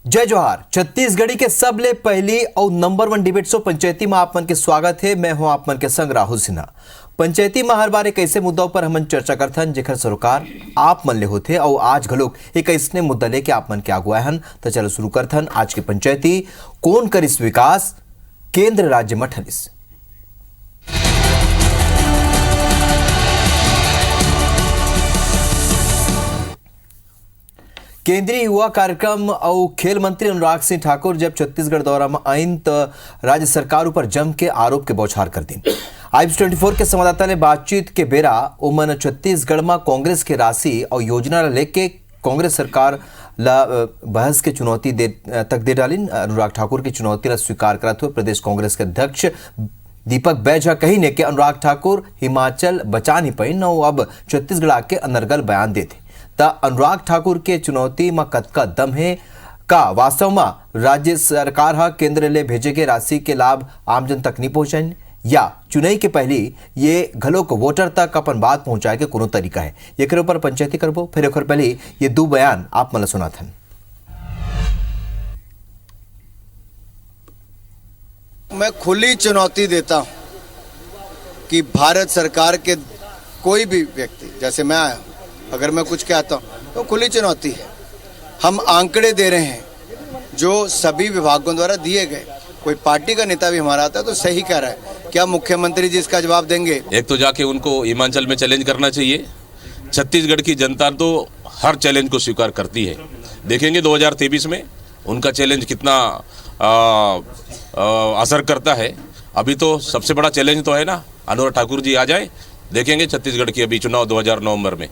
जय जोहार। छत्तीसगढ़ी के सबले पहली और नंबर 1 डिबेट शो पंचायती में आप मन के स्वागत है। मैं हूं आप मन के संग राहुल सिन्हा। पंचायती में हर बार एक ऐसे मुद्दों पर हम चर्चा करथन जेकर सरोकार आप मन ले होते और आज घलोक एक ऐसने मुद्दा लेके आप मन के आगुआ हन। तो चलो शुरू करथन आज की पंचायती। कौन करिस विकास, केंद्र राज्य में ठनिस। केंद्रीय युवा कार्यक्रम और खेल मंत्री अनुराग सिंह ठाकुर जब छत्तीसगढ़ दौरा में आइन तो राज्य सरकार ऊपर जम के आरोप के बौछार कर दी। IBS24 के संवाददाता ने बातचीत के बेरा उमन छत्तीसगढ़ में कांग्रेस के राशि और योजना लेके कांग्रेस सरकार ला बहस के चुनौती दे डाली। अनुराग ठाकुर की चुनौती ला स्वीकार करते हुए प्रदेश कांग्रेस के अध्यक्ष दीपक बैजा कही ने कि अनुराग ठाकुर हिमाचल बचा नहीं पाइन और अब छत्तीसगढ़ आके अनर्गल बयान देते। अनुराग ठाकुर के चुनौती में कतका दम है का वास्तव में राज्य सरकार हा केंद्र ले भेजे के राशि के लाभ आमजन तक नहीं पहुंचाए या चुनाई के पहले ये घलो को वोटर तक अपन बात पहुंचाए के कोनो तरीका है। एक ऊपर पंचायती करबो फिर एक पहले ये दो बयान आप मन सुना थन। मैं खुली चुनौती देता हूं कि भारत सरकार के कोई भी व्यक्ति जैसे मैं आया अगर मैं कुछ कहता हूँ तो खुली चुनौती है। हम आंकड़े दे रहे हैं जो सभी विभागों द्वारा दिए गए। कोई पार्टी का नेता भी हमारा आता है तो सही कह रहा है। क्या मुख्यमंत्री जी इसका जवाब देंगे? एक तो जाके उनको हिमाचल में चैलेंज करना चाहिए। छत्तीसगढ़ की जनता तो हर चैलेंज को स्वीकार करती है। देखेंगे 2023 में उनका चैलेंज कितना असर करता है। अभी तो सबसे बड़ा चैलेंज तो है ना, अनुराग ठाकुर जी आ जाए। देखेंगे छत्तीसगढ़ की अभी चुनाव 2000 नवंबर में।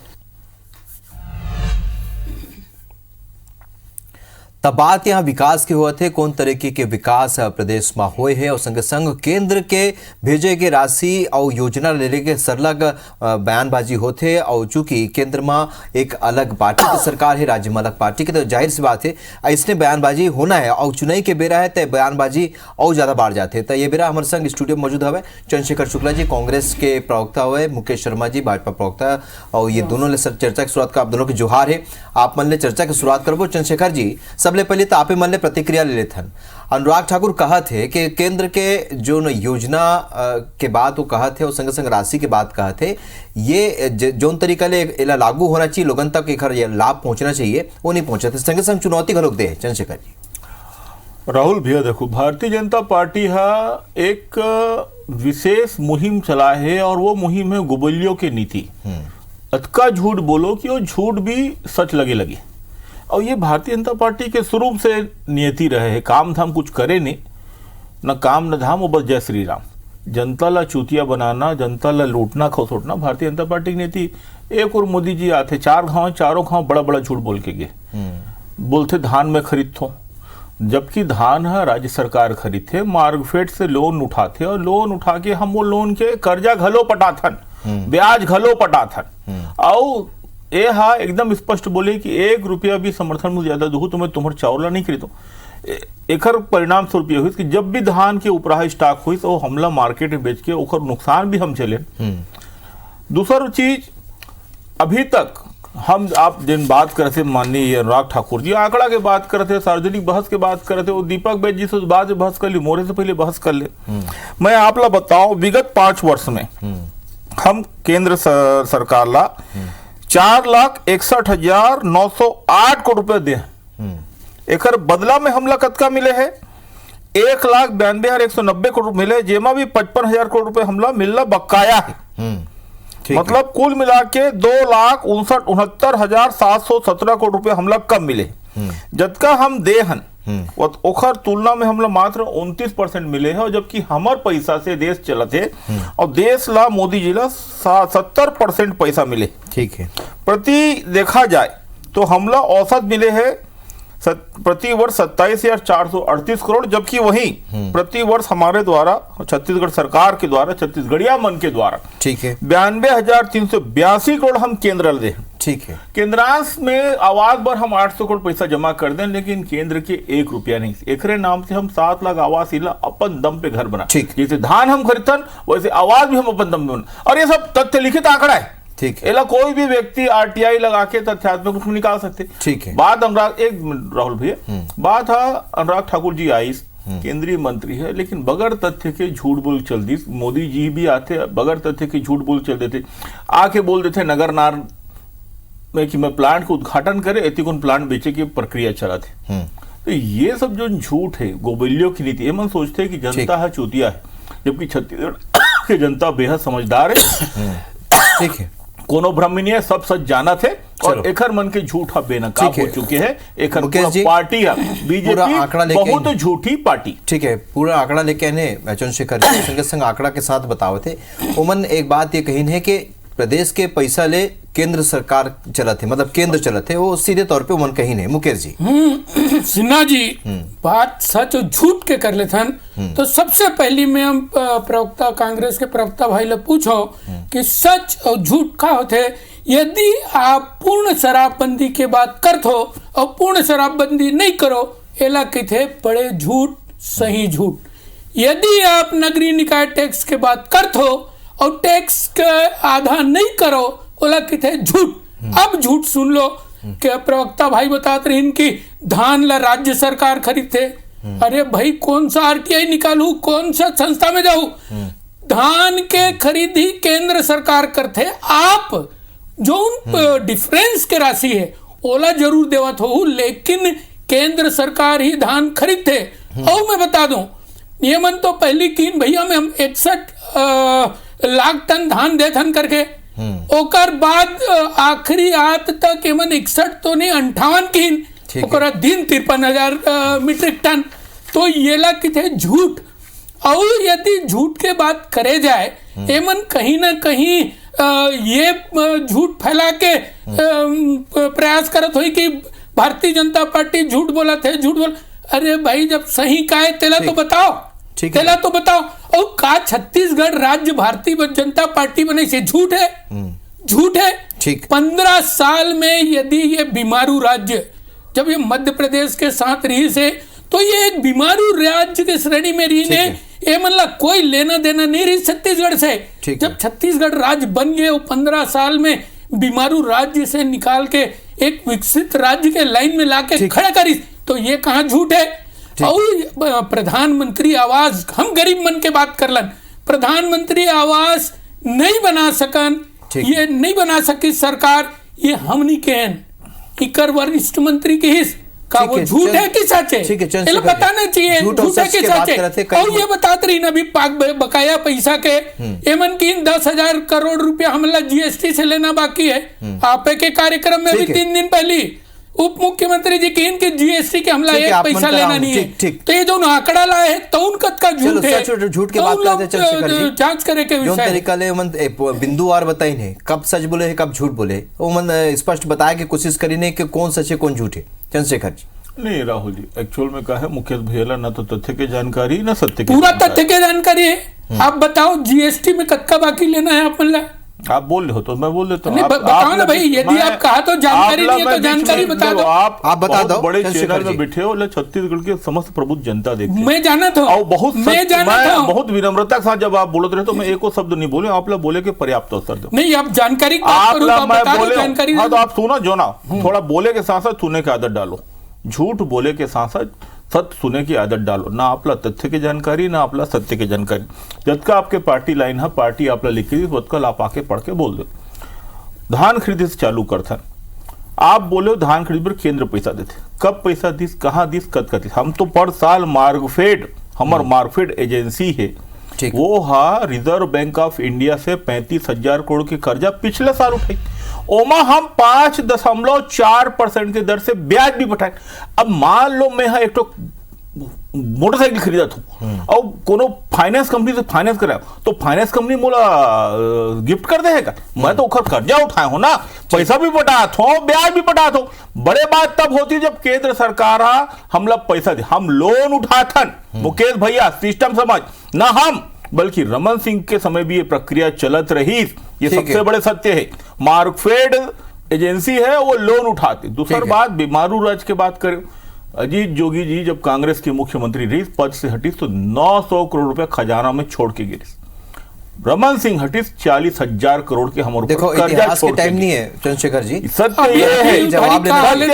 तब बात यहाँ विकास के हुए थे। कौन तरीके के विकास प्रदेश में हुए है और संग संग केंद्र के भेजे के राशि और योजना लेने के सरलग बयानबाजी होते। और चूंकि केंद्र में एक अलग पार्टी की सरकार है, राज्य में अलग पार्टी की, तो जाहिर सी बात है ऐसने बयानबाजी होना है। और चुनाई के बेरा है तो बयानबाजी और ज्यादा बढ़ जाते। तो ये बेरा हमारे संग स्टूडियो में मौजूद हवे चंद्रशेखर शुक्ला जी कांग्रेस के प्रवक्ता हुए, मुकेश शर्मा जी भाजपा प्रवक्ता, और ये दोनों ने चर्चा की शुरुआत का आप दोनों की जोहार है। आप मन ले चर्चा की शुरुआत करबो। चंद्रशेखर जी सबले पहले तो आप मन ने प्रतिक्रिया ले लेते हैं। अनुराग ठाकुर कहा थे कि केंद्र के जो योजना के बात वो कहा थे और संग संग राशि के बात कहा थे, ये जोन तरीका ले इला लागू होना चाहिए, लोगन तक एक लाभ पहुंचना चाहिए, वो नहीं पहुंचा थे। संग संग चुनौती घलोक दे। चंद्रशेखर जी। राहुल भैया देखो, भारतीय जनता पार्टी एक विशेष मुहिम चला है और वो मुहिम है गुबलियों की नीति। अतका झूठ बोलो कि वो झूठ भी सच लगे। और ये भारतीय जनता पार्टी के शुरू से नियति रहे है, काम धाम कुछ करे नहीं, न काम न धाम, वो बस जय श्री राम। जनता ला चूतिया बनाना, जनता ला लूटना खसोटना भारतीय जनता पार्टी की नीति। एक और मोदी जी आते चारों गांव बड़ा बड़ा झूठ बोल के गए। बोलते धान में खरीदते, जबकि धान है राज्य सरकार खरीदते, मार्गफेड से लोन उठाते और लोन उठा के हम वो लोन के कर्जा घलो पटाथन, ब्याज घलो पटाथन। और ये एकदम स्पष्ट बोले कि 1 रुपया भी समर्थन मूल्य ज्यादा दू तो मैं तुम्हारे चावला नहीं खरीदो। एक परिणाम स्वरूप हुई कि जब भी धान के ऊपर स्टॉक हुई तो हमला मार्केट में बेच के ओकर नुकसान भी हम चले। दूसरा चीज, अभी तक हम आप जिन बात करते माननीय अनुराग ठाकुर जी आंकड़ा के बात करते, सार्वजनिक बहस के बात करते, वो दीपक बैज जी से बाद में बहस कर ली, मोरे से पहले बहस कर ले। मैं आप ला बताऊं, विगत 5 वर्ष में हम केंद्र सरकार ला 4,61,908 करोड़ रुपए दे। एक बदला में हमला कतका मिले है 1,92,190 करोड़ मिले, जेमा भी 55,000 करोड़ रुपए हमला मिलना बकाया है। मतलब कुल मिला के 2,69,69,717 करोड़ रुपए हमला कम मिले। जबका हम दे हन ओखर तुलना में हमला मात्र 29% मिले हैं। और जबकि हमार पैसा से देश चलत है और देश ला मोदी जी ला 70% पैसा मिले। ठीक है। प्रति देखा जाए तो हमला औसत मिले है प्रति वर्ष 27,438 करोड़, जबकि वही प्रति वर्ष हमारे द्वारा छत्तीसगढ़ सरकार के द्वारा, छत्तीसगढ़िया मन के द्वारा, ठीक है, 92,382 करोड़ हम केंद्र दे। ठीक है। केंद्रांश में आवास पर हम 800 करोड़ पैसा जमा कर दें, लेकिन केंद्र के 1 रुपया नहीं। एकरे नाम से हम 7 लाख आवास इला अपन दम पे घर बना। जैसे धान हम खरीदन वैसे आवास भी हम अपन दम पे बना। और ये सब तथ्य लिखित आंकड़ा है। ठीक है। एला कोई भी व्यक्ति आरटीआई लगा के तथ्यात्मक रूप में निकाल सकते। ठीक है। बात अनुराग, एक मिनट राहुल भैया, बात है अनुराग ठाकुर जी आई, केंद्रीय मंत्री है, लेकिन बगैर तथ्य के झूठ बोल चल दी। मोदी जी भी आते बगैर तथ्य के झूठ बोल चल देते, आके बोल देते नगर नार में कि मैं प्लांट को उद्घाटन करे, एतिकोन प्लांट बेचे की प्रक्रिया चला थे। तो ये सब जो झूठ है, गोबल्यों की नीति, मन सोचते हैं कि जनता है चूतिया है, जबकि छत्तीसगढ़ की जनता बेहद समझदार है। ठीक है, कोनो भ्रम नहीं है, सब सच जाना थे और एकर मन के झूठ बेनकाब हो चुके हैं। एकर पार्टी है बीजेपी, बहुत झूठी पार्टी। ठीक है, पूरा आंकड़ा लेके आने चंद्रशेखर संग संग आंकड़ा के साथ बतावत है। उमन एक बात ये कही है कि प्रदेश के पैसा ले केंद्र सरकार चलत है, मतलब केंद्र चलत है, वो सीधे तौर पे उमन कही नहीं। मुकेश जी, सिन्हा जी बात सच और झूठ के कर लेथन, तो सबसे पहली में हम प्रवक्ता, कांग्रेस के प्रवक्ता भाई लोग पूछो कि सच और झूठ का होते। यदि आप पूर्ण शराबबंदी के बात करते हो और पूर्ण शराबबंदी नहीं करो, एला कहते बड़े झूठ, सही झूठ। यदि आप नगरीय निकाय टैक्स के बात करते हो और टैक्स का आधा नहीं करो, ओला कहते झूठ। अब झूठ सुन लो कि प्रवक्ता भाई बताते रहे कि धान ला राज्य सरकार खरीदते। अरे भाई कौन सा आरटीआई निकालू, कौन सा संस्था में जाऊं? धान के खरीदी केंद्र सरकार करते, आप जो डिफरेंस के राशि है ओला जरूर देवत हो, लेकिन केंद्र सरकार ही धान खरीदते। और मैं बता दूं, ये मन तो पहली कीन भैया में हम 61 लाख टन धान देथन करके, ओकर बाद आखिरी आत तक एमन 61 तो नहीं 58 कीन, ओकरा दिन 53,000 मीट्रिक टन। तो ये ला किथे झूठ। और यदि झूठ के बात करे जाए, एमन कहीं ना कहीं ये झूठ फैला के प्रयास करत हुई कि भारतीय जनता पार्टी झूठ बोला थे, झूठ बोल। अरे भाई जब सही का है तेला तो बताओ, तेला तो बताओ। और का छत्तीसगढ़ राज्य भारतीय जनता पार्टी बने से झूठ है? झूठ है। 15 साल में यदि ये बीमारू राज्य, जब ये मध्य प्रदेश के साथ रही से, तो ये एक बीमारू राज्य के श्रेणी में रही ने, ये मतलब कोई लेना देना नहीं रही छत्तीसगढ़ से। जब छत्तीसगढ़ राज्य बन गए, वो 15 साल में बीमारू राज्य से निकाल के एक विकसित राज्य के लाइन में लाके खड़ा करी, तो ये कहाँ झूठ है? और प्रधानमंत्री आवास, हम गरीब मन के बात करलन, प्रधानमंत्री आवास नहीं बना सकन, ये नहीं बना सकी सरकार, ये हम नहीं कहन, इकर वरिष्ठ मंत्री के हिस्स का वो झूठ है कि सच है? ये बताना चाहिए झूठ है कि सच है। और ये बताते रही ना अभी बकाया पैसा के, एमन की 10,000 करोड़ रुपया हमला जीएसटी से लेना बाकी है। आपे के कार्यक्रम में भी 3 दिन पहले उप मुख्यमंत्री जी कहें कि जीएसटी के हमला एक पैसा लेना नहीं है। तो ये जो आंकड़ा लाए है तो उनका झूठ है, झूठ के बात करते हैं, जांच करे के विषय तरीका ले मन बिंदु और बताई नहीं कब सच बोले है कब झूठ बोले, वो मन स्पष्ट बताया कि कोशिश करी नहीं कि कौन सच है कौन झूठ है। चंद्रशेखर जी, नहीं राहुल जी, एक्चुअल में कहा है मुकेश भैया ना तो तथ्य की जानकारी ना सत्य की, पूरा तथ्य की जानकारी है। आप बताओ जीएसटी में कत्का बाकी लेना है आप मतलब? आप बोल रहे हो तो मैं बोल देता हूँ। बताओ ना भाई, यदि आप कहा तो जानकारी नहीं है तो जानकारी बता दो। आप बता दो। बड़े चैनल में बैठे हो, छत्तीसगढ़ की समस्त प्रबुद्ध जनता देखती है। मैं जाना था, बहुत विनम्रता के साथ जब आप बोलते रहे तो मैं एको शब्द नहीं बोले, आप लोग बोले के पर्याप्त अवसर दो। नहीं, आप जानकारी जानकारी हाँ तो आप सुनो जो ना, थोड़ा बोले के साथ साथ सुनने की आदत डालो, झूठ बोले के साथ साथ सत्य सुने की आदत डालो। ना आपला तथ्य की जानकारी ना आपला सत्य की जानकारी। जबकि आपके पार्टी लाइन है, पार्टी आपला लिखी थी, कल आप आके पढ़ के बोल दो। धान खरीदे से चालू करता, आप बोले धान खरीद पर केंद्र पैसा देते, कब पैसा दिस, कहाँ दिस, कद कद। हम तो पर साल मार्कफेड, हमार मार्कफेड एजेंसी है, वो हा रिजर्व बैंक ऑफ इंडिया से 35,000 करोड़ की कर्जा पिछले साल उठाई, ओमा हम 5.4% की दर से ब्याज भी बढ़ाए। अब मान लो मैं एक तो मोटरसाइकिल खरीदा था और कोनो फाइनेंस कंपनी से फाइनेंस कराया, तो फाइनेंस कंपनी मोला गिफ्ट कर देगा? मैं तो उखर कर्जा उठाया हूं ना, पैसा भी पटाया था, ब्याज भी पटाया था। बड़े बात तब होती जब केंद्र सरकार हमला पैसा दे, हम लोन उठाथन। मुकेश भैया सिस्टम समझ ना, हम बल्कि रमन सिंह के समय भी ये प्रक्रिया चलत रही, ये सबसे बड़े सत्य है। मार्कफेड एजेंसी है, वो लोन उठाते। दूसरी बात, बीमारू राज्य की बात करें, अजीत जोगी जी जब कांग्रेस के मुख्यमंत्री रही, पद से हटी तो 900 करोड़ रुपया खजाना में छोड़ के गिरी। रमन सिंह हटिस 40,000 करोड़ के हमारे देखो ऊपर कर्जा इतिहास के छोड़ टाइम के नहीं है चंद्रशेखर जी। सत्य ये है, जवाब देने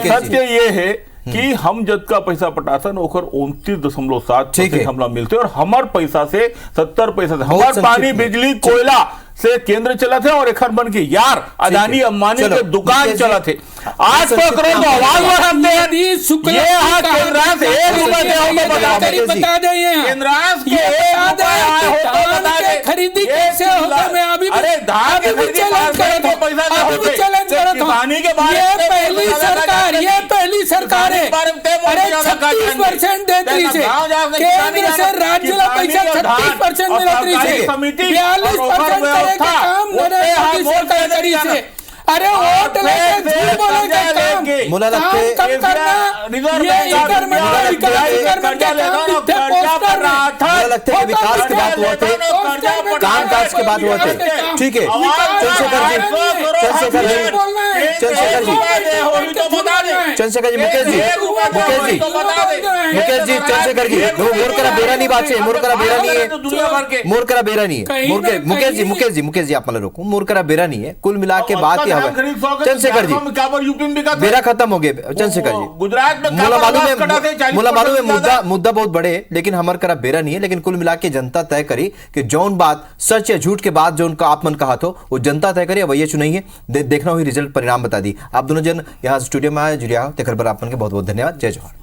सत्य ये है कि हम जद का पैसा पटासन ओकर 29.7% हमला मिलते और हमार पैसा से 70 पैसा से हमार पानी बिजली कोयला से केंद्र चला थे और एक बन के यार अदानी अंबानी के दुकान चला थे। 800 करोड़ तो आवाज बढ़ाते हैं। ये हाथ केंद्र से 1 रुपए दे हो तो बता दे केंद्र खरीदी कैसे होगा। मैं अभी चैलेंज कर पानी के बारे ये पहली सरकार है। अरे 36% देती से केंद्र से राज्य का पैसा 36% मिलती से 42% काम सरकार करी से। अरे वोट लेके झूठ बोले का मुला काम कम करना लगता है विकास की बात हुआ थे, काम काज की बात हुआ थे। ठीक है चंद्रशेखर जी, चंद्रशेखर जी, मुकेश जी, चंद्रशेखर जी, मोर करा बेरा नहीं बात है, मोर करा बेरा नहीं है, मोर करा बेरा नहीं है। मुकेश जी आप मतलब रोको, मोर करा बेरा नहीं है। कुल मिला के बात क्या है चंद्रशेखर जी, बेरा खत्म हो गए चंद्रशेखर जी। गुजरात में मुला मालूम है मुद्दा बहुत बड़े है, लेकिन हमार करा बेरा नहीं है। लेकिन कुल मिला के जनता तय करी कि जौन बात सच या झूठ के बाद जो उनका आपमन कहा तो वो जनता तय करी। अब ये चुनाई है देखना हुई रिजल्ट परिणाम बता दी। आप दोनों जन यहाँ स्टूडियो में आए जुड़िया हो तेकर पर आपन के बहुत बहुत धन्यवाद। जय जवाहर।